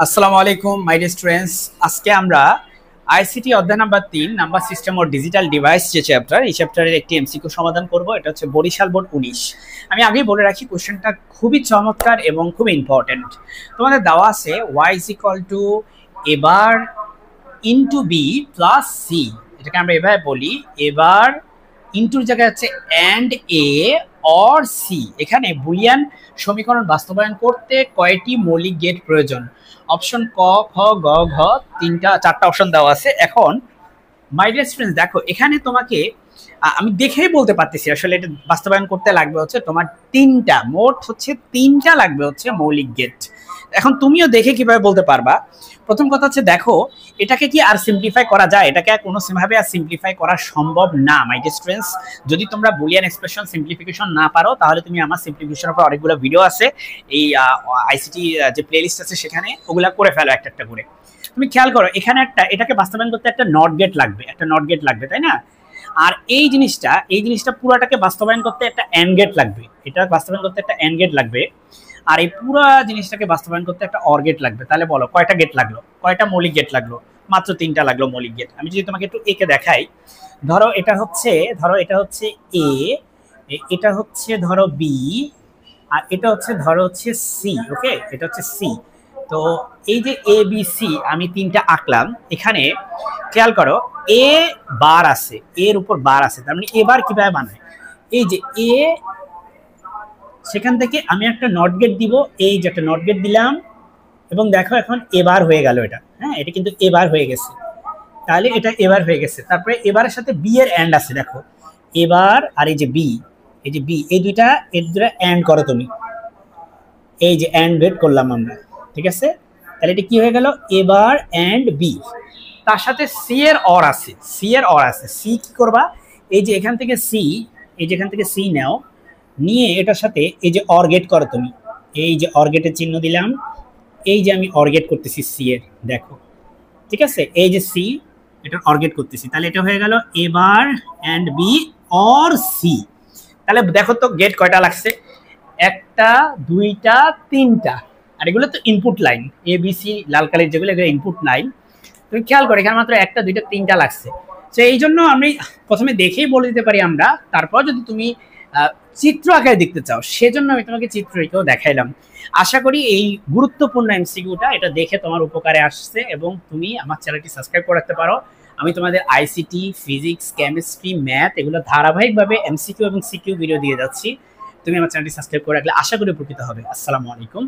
আসসালামু আলাইকুম my dear students. আজকে আমরা আইসিটি অধ্যায় নাম্বার 3 নাম্বার সিস্টেম ও ডিজিটাল ডিভাইস যে চ্যাপ্টার, এই চ্যাপ্টারের একটি এমসিকিউ সমাধান করব। এটা হচ্ছে বরিশাল বোর্ড 19। আমি আগেই বলে রাখি কোশ্চেনটা খুবই চমৎকার এবং খুব ইম্পর্টেন্ট। তোমাদের দেওয়া আছে y ইজ ইকুয়াল টু এবার ইনটু বি প্লাস সি। এটাকে আমরা এভাবে বলি, এবার ইনটুর জায়গায় হচ্ছে অ্যান্ড এ অর সি। এখানে বুলিয়ান সমীকরণ বাস্তবায়ন করতে কয়টি মৌলিক গেট প্রয়োজন? অপশন ক, খ, গ, ঘ, চারটা অপশন দেওয়া আছে। এখন মাই ডিয়ার স্টুডেন্টস, দেখো এখানে তোমাকে আমি দেখেই বলতে পারতেছি আসলে এটা বাস্তবায়ন করতে লাগবে হচ্ছে তোমার তিনটা লাগবে হচ্ছে মৌলিক গেট। এখন তুমিও দেখে কিভাবে বলতে পারবা। প্রথম কথা হচ্ছে, দেখো এটাকে কি আর সিম্পলিফাই করা যায়? এটাকে কোনো ভাবে আর সিম্পলিফাই করা সম্ভব না মাই ডিয়ার স্টুডেন্টস। যদি তোমরা বুলিয়ান এক্সপ্রেশন সিম্পলিফিকেশন না পারো, তাহলে তুমি আমার সিম্পলিফিকেশনের উপর অনেকগুলো ভিডিও আছে, এই আইসিটি যে প্লেলিস্ট আছে সেখানে ওগুলা করে ফেলো একটা একটা করে। তুমি খেয়াল করো, এখানে এটাকে বাস্তবায়ন করতে একটা নট গেট লাগবে, তাই না? আর এই জিনিসটা পুরাটাকে বাস্তবায়ন করতে একটা এন্ড গেট লাগবে। এটা বাস্তবায়ন করতে একটা এন্ড গেট লাগবে, আর এই পুরো জিনিসটাকে বাস্তবায়ন করতে একটা অর গেট লাগবে। তাহলে বলো কয়টা গেট লাগলো, কয়টা মৌলিক গেট লাগলো? মাত্র 3টা লাগলো মৌলিক গেট। আমি যদি তোমাকে একটু একে দেখাই, ধরো এটা হচ্ছে এ, এটা হচ্ছে ধরো বি, আর এটা হচ্ছে ধরো হচ্ছে সি। ওকে, এটা হচ্ছে সি। তো এই যে এ বি সি আমি 3টা আঁকলাম। এখানে খেয়াল করো, এ বার আছে, এর উপর বার আছে, তার মানে এবার কিভাবে বানায়? এই যে এ, সেখান থেকে আমি একটা নট গেট দিব, এই যে একটা নট গেট দিলাম, এবং দেখো এখন এবার হয়ে গেল এটা। হ্যাঁ, এটা কিন্তু এবার হয়ে গেছে। তাহলে এটা এবার হয়ে গেছে। তারপরে এবারের সাথে বি এর এন্ড আছে, দেখো এবার আর এই যে বি, এই দুইটা এন্ড করো তুমি। এই যে এন্ড গেট করলাম আমরা, ঠিক আছে? তাহলে এটা কি হয়ে গেল? এবার এন্ড বি। তার সাথে সি এর অর আছে, সি কি করবা? এই যে এখান থেকে সি নাও, নিয়ে এটার সাথে এই যে অর গেট করো তুমি। এই যে অর গেটের চিহ্ন দিলাম, এই যে আমি অর গেট করতেছি সি এর, দেখো ঠিক আছে? এই যে সি, এটা অর গেট করতেছি। তাহলে এটা হয়ে গেল এবার এন্ড বি অর সি। তাহলে দেখো তো গেট কয়টা লাগছে? একটা, দুইটা, 3টা। আর এগুলো তো input line, A B C লাল কালির যেগুলো, এগুলো ইনপুট লাইন। তুমি খেয়াল করো এখানে মাত্র একটা, দুইটা, 3টা লাগছে। তো এই জন্য আমি প্রথমে দেখেই বলে দিতে পারি আমরা। তারপর যদি তুমি চিত্র আকারে দেখতে চাও, সেজন্য আমি তোমাকে চিত্র এঁকেও দেখাইলাম। আশা করি এই গুরুত্বপূর্ণ এমসিকিউটা এটা দেখে তোমার উপকারে আসছে, এবং তুমি আমার চ্যানেলটি সাবস্ক্রাইব করে রাখতে পারো। আমি তোমাদের আইসিটি, ফিজিক্স, কেমিস্ট্রি, ম্যাথ এগুলো ধারাবাহিকভাবে এমসিকিউ এবং সিকিউ ভিডিও দিয়ে যাচ্ছি। তুমি আমার চ্যানেলটি সাবস্ক্রাইব করে রাখলে আশা করি উপকৃত হবে। আসসালামু আলাইকুম।